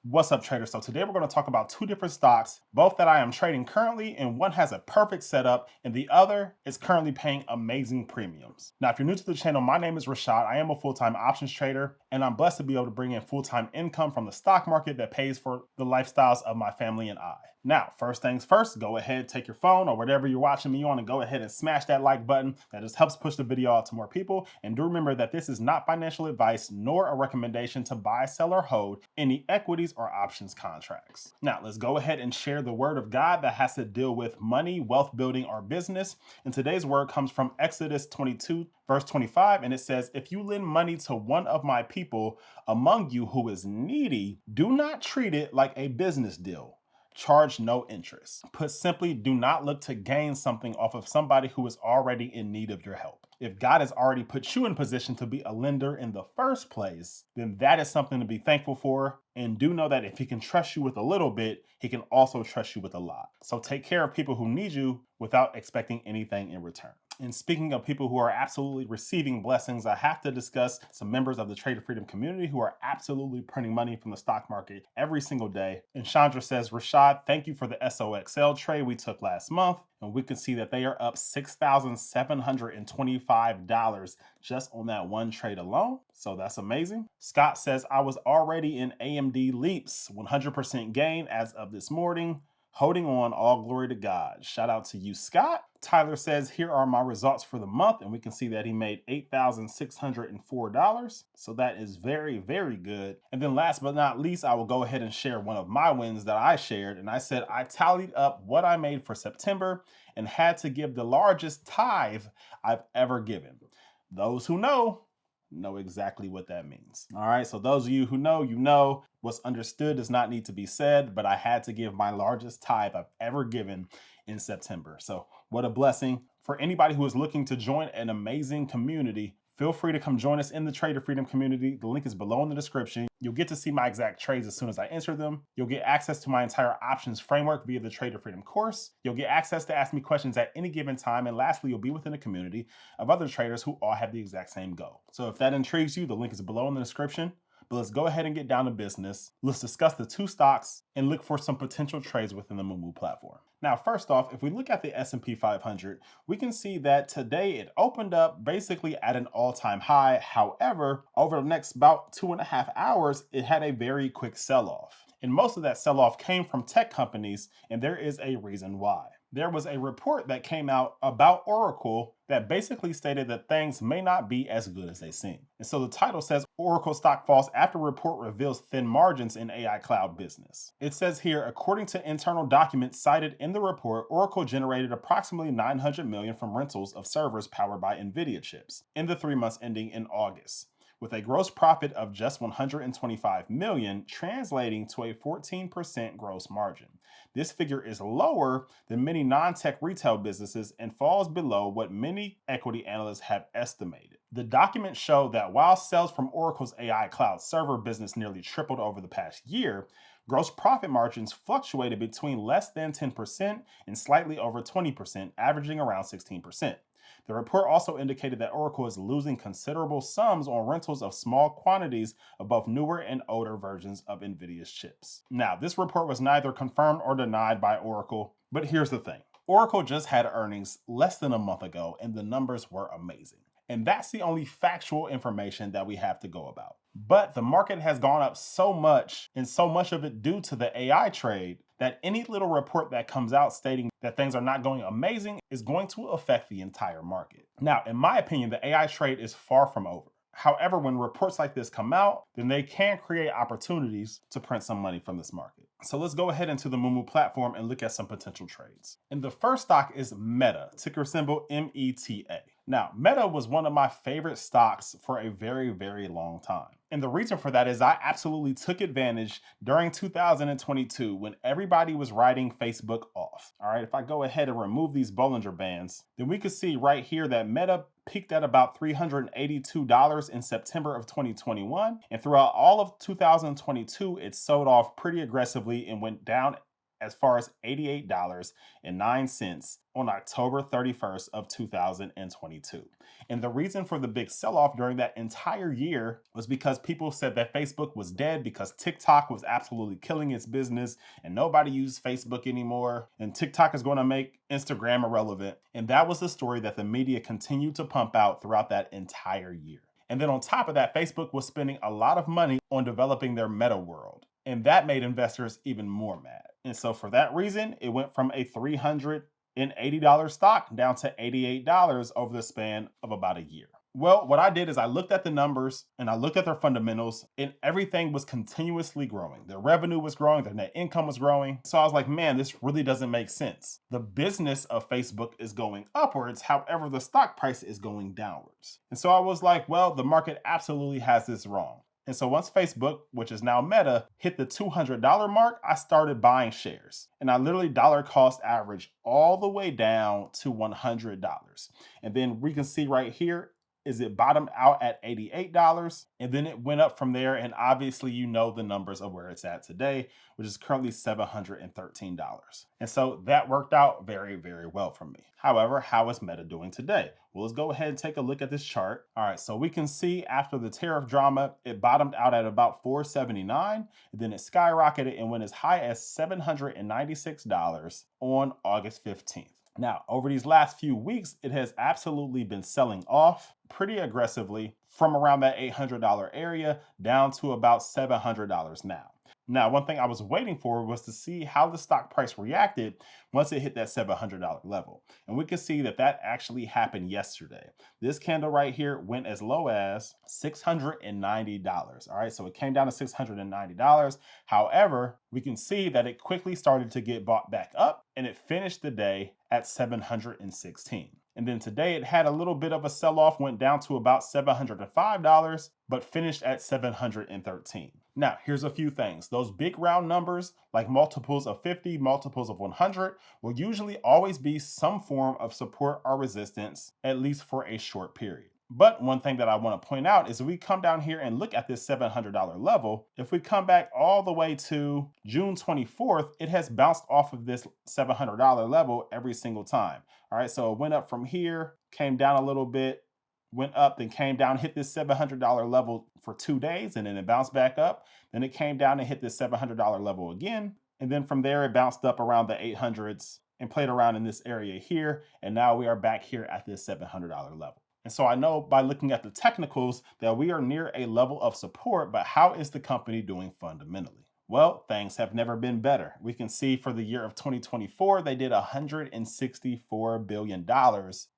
What's up, traders? So today we're going to talk about two different stocks, both that I am trading currently, and one has a perfect setup and the other is currently paying amazing premiums. Now, if you're new to the channel, my name is Rashad. I am a full-time options trader, and I'm blessed to be able to bring in full-time income from the stock market that pays for the lifestyles of my family and I. Now, first things first, go ahead, take your phone or whatever you're watching me on and go ahead and smash that like button. That just helps push the video out to more people. And do remember that this is not financial advice nor a recommendation to buy, sell, or hold any equities or options contracts. Now, let's go ahead and share the word of God that has to deal with money, wealth building, or business. And today's word comes from Exodus 22, verse 25, and it says, "If you lend money to one of my people among you who is needy, do not treat it like a business deal. Charge no interest." Put simply, do not look to gain something off of somebody who is already in need of your help. If God has already put you in position to be a lender in the first place, then that is something to be thankful for. And do know that if he can trust you with a little bit, he can also trust you with a lot. So take care of people who need you without expecting anything in return. And speaking of people who are absolutely receiving blessings, I have to discuss some members of the Trader Freedom community who are absolutely printing money from the stock market every single day. And Chandra says, "Rashad, thank you for the SOXL trade we took last month." And we can see that they are up $6,725 just on that one trade alone. So that's amazing. Scott says, "I was already in AMD Leaps, 100% gain as of this morning. Holding on, all glory to God." Shout out to you, Scott. Tyler says, "Here are my results for the month." And we can see that he made $8,604. So that is very, very good. And then last but not least, I will go ahead and share one of my wins that I shared. And I said I tallied up what I made for September and had to give the largest tithe I've ever given. Those who know exactly what that means. All right, so those of you who know, you know. What's understood does not need to be said, but I had to give my largest tithe I've ever given in September. So what a blessing. For anybody who is looking to join an amazing community, feel free to come join us in the Trader Freedom community. The link is below in the description. You'll get to see my exact trades as soon as I enter them. You'll get access to my entire options framework via the Trader Freedom course. You'll get access to ask me questions at any given time. And lastly, you'll be within a community of other traders who all have the exact same goal. So if that intrigues you, the link is below in the description. But let's go ahead and get down to business. Let's discuss the two stocks and look for some potential trades within the Mumu platform. Now, first off, if we look at the S&P 500, we can see that today it opened up basically at an all-time high. However, over the next about 2.5 hours, it had a very quick sell-off. And most of that sell-off came from tech companies, and there is a reason why. There was a report that came out about Oracle that basically stated that things may not be as good as they seem. And so the title says, "Oracle stock falls after report reveals thin margins in AI cloud business." It says here, according to internal documents cited in the report, Oracle generated approximately $900 million from rentals of servers powered by NVDA chips in the 3 months ending in August, with a gross profit of just $125 million, translating to a 14% gross margin. This figure is lower than many non-tech retail businesses and falls below what many equity analysts have estimated. The documents show that while sales from Oracle's AI cloud server business nearly tripled over the past year, gross profit margins fluctuated between less than 10% and slightly over 20%, averaging around 16%. The report also indicated that Oracle is losing considerable sums on rentals of small quantities of both newer and older versions of NVIDIA's chips. Now, this report was neither confirmed or denied by Oracle, but here's the thing. Oracle just had earnings less than a month ago, and the numbers were amazing. And that's the only factual information that we have to go about. But the market has gone up so much, and so much of it due to the AI trade, that any little report that comes out stating that things are not going amazing is going to affect the entire market. Now, in my opinion, the AI trade is far from over. However, when reports like this come out, then they can create opportunities to print some money from this market. So let's go ahead into the Mumu platform and look at some potential trades. And the first stock is Meta, ticker symbol META. Now, Meta was one of my favorite stocks for a very, very long time. And the reason for that is I absolutely took advantage during 2022 when everybody was writing Facebook off. All right, if I go ahead and remove these Bollinger Bands, then we could see right here that Meta peaked at about $382 in September of 2021. And throughout all of 2022, it sold off pretty aggressively and went down as far as $88.09 on October 31st of 2022. And the reason for the big sell-off during that entire year was because people said that Facebook was dead because TikTok was absolutely killing its business and nobody used Facebook anymore. And TikTok is going to make Instagram irrelevant. And that was the story that the media continued to pump out throughout that entire year. And then on top of that, Facebook was spending a lot of money on developing their meta world. And that made investors even more mad. And so for that reason, it went from a $380 stock down to $88 over the span of about a year. Well, what I did is I looked at the numbers and I looked at their fundamentals, and everything was continuously growing. Their revenue was growing, their net income was growing. So I was like, man, this really doesn't make sense. The business of Facebook is going upwards, however, the stock price is going downwards. And so I was like, well, the market absolutely has this wrong. And so once Facebook, which is now Meta, hit the $200 mark, I started buying shares. And I literally dollar cost averaged all the way down to $100. And then we can see right here, is it bottomed out at $88, and then it went up from there. And obviously, you know the numbers of where it's at today, which is currently $713. And so that worked out very, very well for me. However, how is Meta doing today? Well, let's go ahead and take a look at this chart. All right, so we can see after the tariff drama, it bottomed out at about $479, and then it skyrocketed and went as high as $796 on August 15th. Now, over these last few weeks, it has absolutely been selling off pretty aggressively from around that $800 area down to about $700 now. Now, one thing I was waiting for was to see how the stock price reacted once it hit that $700 level. And we can see that that actually happened yesterday. This candle right here went as low as $690. All right, so it came down to $690. However, we can see that it quickly started to get bought back up, and it finished the day at $716. And then today it had a little bit of a sell-off, went down to about $705, but finished at $713. Now, here's a few things. Those big round numbers, like multiples of 50, multiples of 100, will usually always be some form of support or resistance, at least for a short period. But one thing that I want to point out is if we come down here and look at this $700 level, if we come back all the way to June 24th, it has bounced off of this $700 level every single time. All right, so it went up from here, came down a little bit, went up, then came down, hit this $700 level for 2 days, and then it bounced back up. Then it came down and hit this $700 level again. And then from there, it bounced up around the 800s and played around in this area here. And now we are back here at this $700 level. And so I know by looking at the technicals that we are near a level of support, but how is the company doing fundamentally? Well, things have never been better. We can see for the year of 2024, they did $164 billion,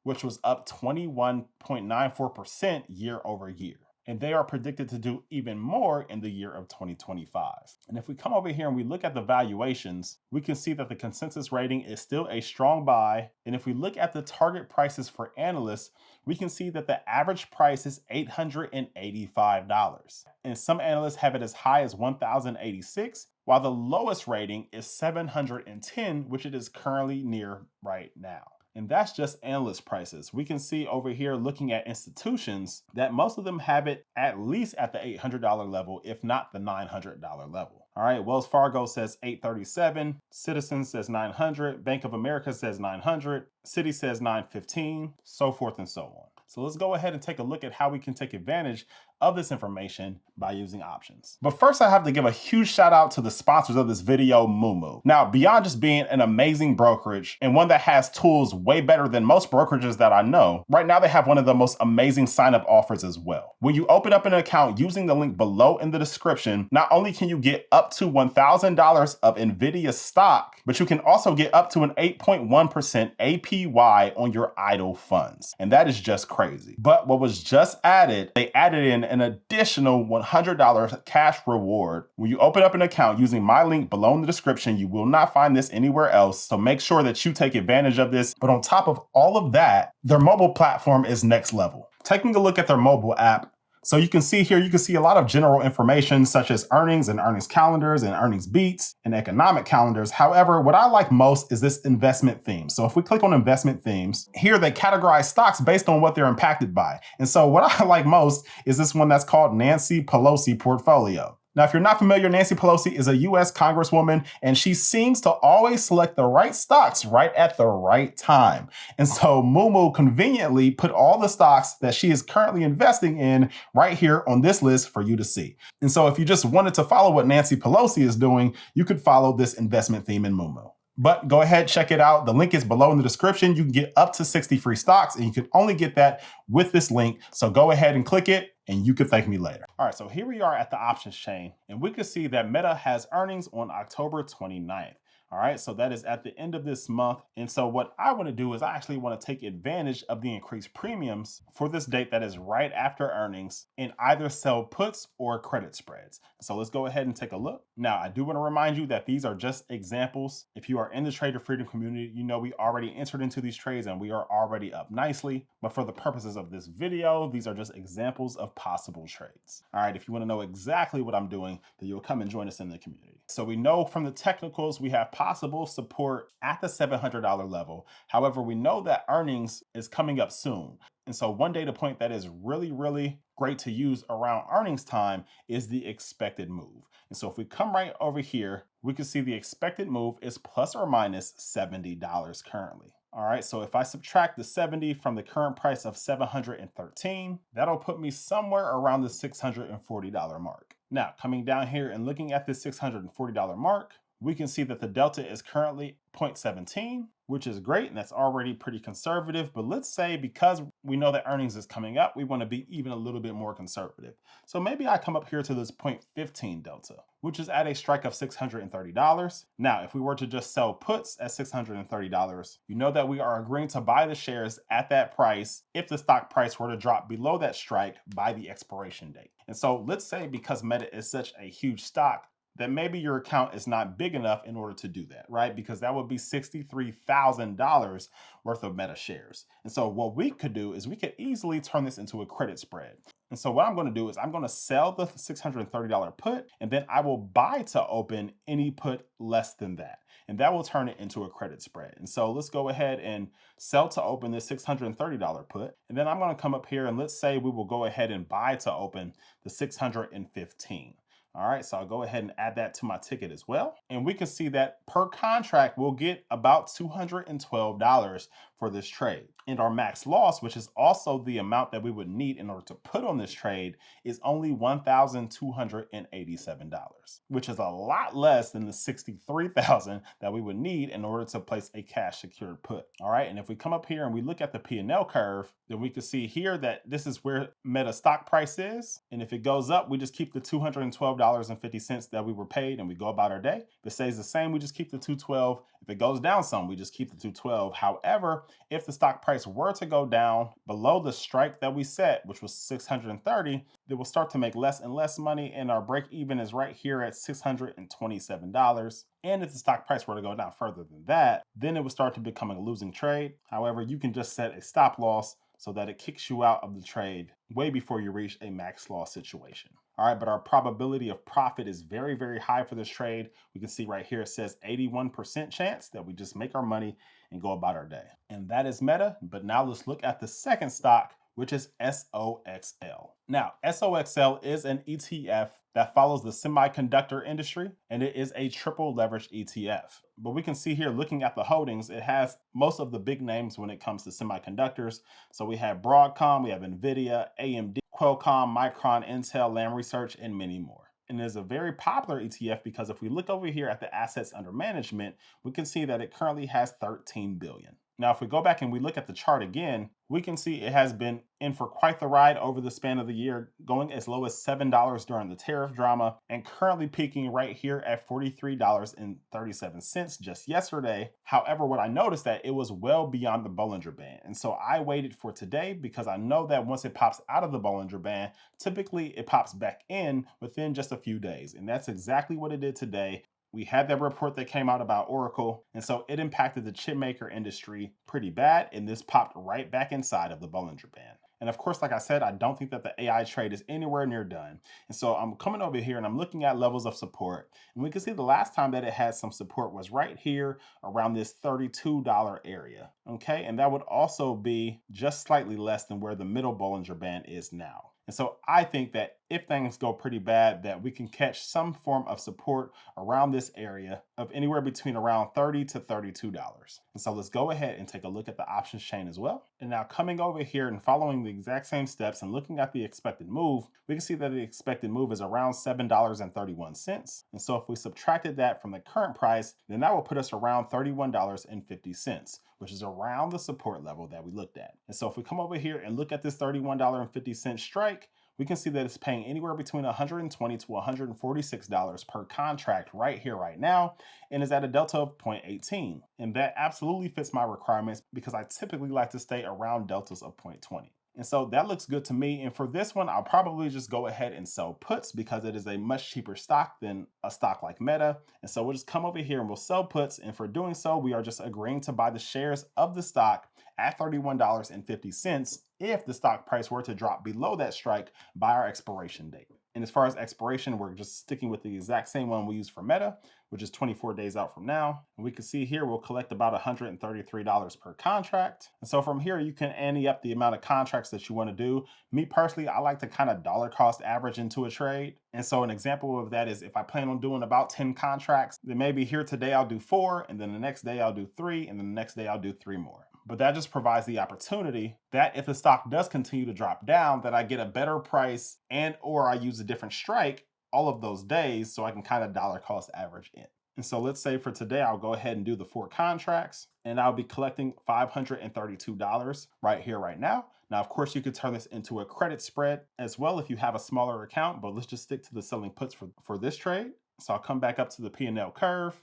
which was up 21.94% year over year. And they are predicted to do even more in the year of 2025. And if we come over here and we look at the valuations, we can see that the consensus rating is still a strong buy. And if we look at the target prices for analysts, we can see that the average price is $885. And some analysts have it as high as $1,086, while the lowest rating is $710, which it is currently near right now. And that's just analyst prices. We can see over here looking at institutions that most of them have it at least at the $800 level, if not the $900 level. All right, Wells Fargo says $837, Citizens says $900, Bank of America says $900, Citi says $915, so forth and so on. So let's go ahead and take a look at how we can take advantage of this information by using options. But first, I have to give a huge shout out to the sponsors of this video, Moomoo. Now, beyond just being an amazing brokerage and one that has tools way better than most brokerages that I know, right now they have one of the most amazing sign-up offers as well. When you open up an account using the link below in the description, not only can you get up to $1,000 of NVDA stock, but you can also get up to an 8.1% APY on your idle funds. And that is just crazy. But what was just added, they added in an additional $100 cash reward. When you open up an account using my link below in the description, you will not find this anywhere else. So make sure that you take advantage of this. But on top of all of that, their mobile platform is next level. Taking a look at their mobile app, so you can see here, you can see a lot of general information such as earnings and earnings calendars and earnings beats and economic calendars. However, what I like most is this investment theme. So if we click on investment themes, here they categorize stocks based on what they're impacted by. And so what I like most is this one that's called Nancy Pelosi Portfolio. Now, if you're not familiar, Nancy Pelosi is a US Congresswoman, and she seems to always select the right stocks right at the right time. And so Mumu conveniently put all the stocks that she is currently investing in right here on this list for you to see. And so if you just wanted to follow what Nancy Pelosi is doing, you could follow this investment theme in Mumu. But go ahead, check it out. The link is below in the description. You can get up to 60 free stocks, and you can only get that with this link. So go ahead and click it, and you can thank me later. All right, so here we are at the options chain, and we can see that Meta has earnings on October 29th. All right, so that is at the end of this month. And so what I want to do is I actually want to take advantage of the increased premiums for this date that is right after earnings and either sell puts or credit spreads. So let's go ahead and take a look. Now, I do want to remind you that these are just examples. If you are in the Trader Freedom community, you know we already entered into these trades and we are already up nicely. But for the purposes of this video, these are just examples of possible trades. All right, if you want to know exactly what I'm doing, then you'll come and join us in the community. So we know from the technicals we have possible support at the $700 level. However, we know that earnings is coming up soon. And so one data point that is really great to use around earnings time is the expected move. And so if we come right over here, we can see the expected move is plus or minus $70 currently. All right, so if I subtract the 70 from the current price of 713, that'll put me somewhere around the $640 mark. Now, coming down here and looking at this $640 mark, we can see that the delta is currently 0.17, which is great, and that's already pretty conservative. But let's say because we know that earnings is coming up, we want to be even a little bit more conservative. So maybe I come up here to this 0.15 delta, which is at a strike of $630. Now, if we were to just sell puts at $630, you know that we are agreeing to buy the shares at that price if the stock price were to drop below that strike by the expiration date. And so let's say because Meta is such a huge stock, that maybe your account is not big enough in order to do that, right? Because that would be $63,000 worth of Meta shares. And so what we could do is we could easily turn this into a credit spread. And so what I'm going to do is I'm going to sell the $630 put, and then I will buy to open any put less than that. And that will turn it into a credit spread. And so let's go ahead and sell to open this $630 put. And then I'm going to come up here and let's say we will go ahead and buy to open the 615. All right, so I'll go ahead and add that to my ticket as well. And we can see that per contract, we'll get about $212 for this trade. And our max loss, which is also the amount that we would need in order to put on this trade, is only $1,287, which is a lot less than the $63,000 that we would need in order to place a cash secured put. All right, and if we come up here and we look at the P&L curve, then we can see here that this is where Meta stock price is. And if it goes up, we just keep the $212.50 that we were paid and we go about our day. If it stays the same, we just keep the $212. If it goes down some, we just keep the $212. However, if the stock price were to go down below the strike that we set, which was 630, they will start to make less and less money, and our break even is right here at $627. And if the stock price were to go down further than that, then it would start to become a losing trade. However, you can just set a stop loss so that it kicks you out of the trade way before you reach a max loss situation. All right, but our probability of profit is very high for this trade. We can see right here, it says 81% chance that we just make our money and go about our day. And that is Meta. But now let's look at the second stock, which is SOXL. Now, SOXL is an ETF that follows the semiconductor industry, and it is a triple leveraged ETF. But we can see here, looking at the holdings, it has most of the big names when it comes to semiconductors. So we have Broadcom, we have NVDA, AMD, Qualcomm, Micron, Intel, Lam Research, and many more. And it is a very popular ETF because if we look over here at the assets under management, we can see that it currently has 13 billion. Now, if we go back and we look at the chart again, we can see it has been in for quite the ride over the span of the year, going as low as $7 during the tariff drama and currently peaking right here at $43.37 just yesterday. However, what I noticed that it was well beyond the Bollinger Band. And so I waited for today because I know that once it pops out of the Bollinger Band, typically it pops back in within just a few days. And that's exactly what it did today. We had that report that came out about Oracle, and so it impacted the chip maker industry pretty bad, and this popped right back inside of the Bollinger Band. And of course, like I said, I don't think that the AI trade is anywhere near done. And so I'm coming over here and I'm looking at levels of support. And we can see the last time that it had some support was right here around this $32 area. Okay, and that would also be just slightly less than where the middle Bollinger Band is now. And so I think that if things go pretty bad, that we can catch some form of support around this area of anywhere between around $30 to $32. And so let's go ahead and take a look at the options chain as well. And now coming over here and following the exact same steps and looking at the expected move, we can see that the expected move is around $7.31. And so if we subtracted that from the current price, then that will put us around $31.50, which is around the support level that we looked at. And so if we come over here and look at this $31.50 strike, we can see that it's paying anywhere between $120 to $146 per contract right here, right now, and is at a delta of 0.18. And that absolutely fits my requirements because I typically like to stay around deltas of 0.20. And so that looks good to me. And for this one, I'll probably just go ahead and sell puts because it is a much cheaper stock than a stock like Meta. And so we'll just come over here and we'll sell puts. And for doing so, we are just agreeing to buy the shares of the stock at $31.50 if the stock price were to drop below that strike by our expiration date. And as far as expiration, we're just sticking with the exact same one we use for Meta, which is 24 days out from now. And we can see here, we'll collect about $133 per contract. And so from here, you can ante up the amount of contracts that you want to do. Me personally, I like to kind of dollar cost average into a trade. And so an example of that is if I plan on doing about 10 contracts, then maybe here today I'll do 4, and then the next day I'll do 3, and then the next day I'll do 3 more. But that just provides the opportunity that if the stock does continue to drop down, that I get a better price and or I use a different strike all of those days so I can kind of dollar cost average in. And so let's say for today, I'll go ahead and do the 4 contracts and I'll be collecting $532 right here, right now. Now, of course, you could turn this into a credit spread as well if you have a smaller account, but let's just stick to the selling puts for this trade. So I'll come back up to the P&L curve.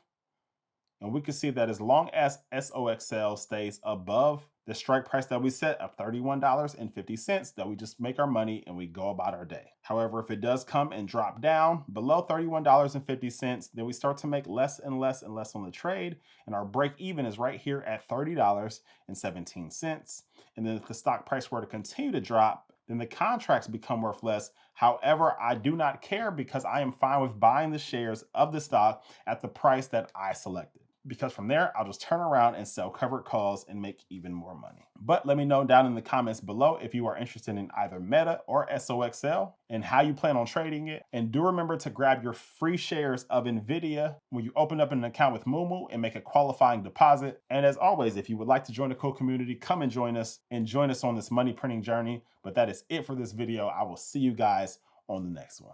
And we can see that as long as SOXL stays above the strike price that we set of $31.50, that we just make our money and we go about our day. However, if it does come and drop down below $31.50, then we start to make less and less and less on the trade. And our break even is right here at $30.17. And then if the stock price were to continue to drop, then the contracts become worth less. However, I do not care because I am fine with buying the shares of the stock at the price that I selected. Because from there, I'll just turn around and sell covered calls and make even more money. But let me know down in the comments below if you are interested in either Meta or SOXL and how you plan on trading it. And do remember to grab your free shares of NVDA when you open up an account with Mumu and make a qualifying deposit. And as always, if you would like to join the cool community, come and join us on this money printing journey. But that is it for this video. I will see you guys on the next one.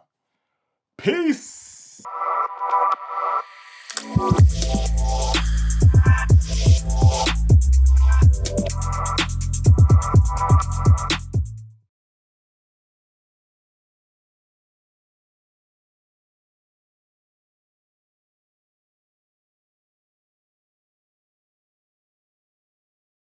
Peace.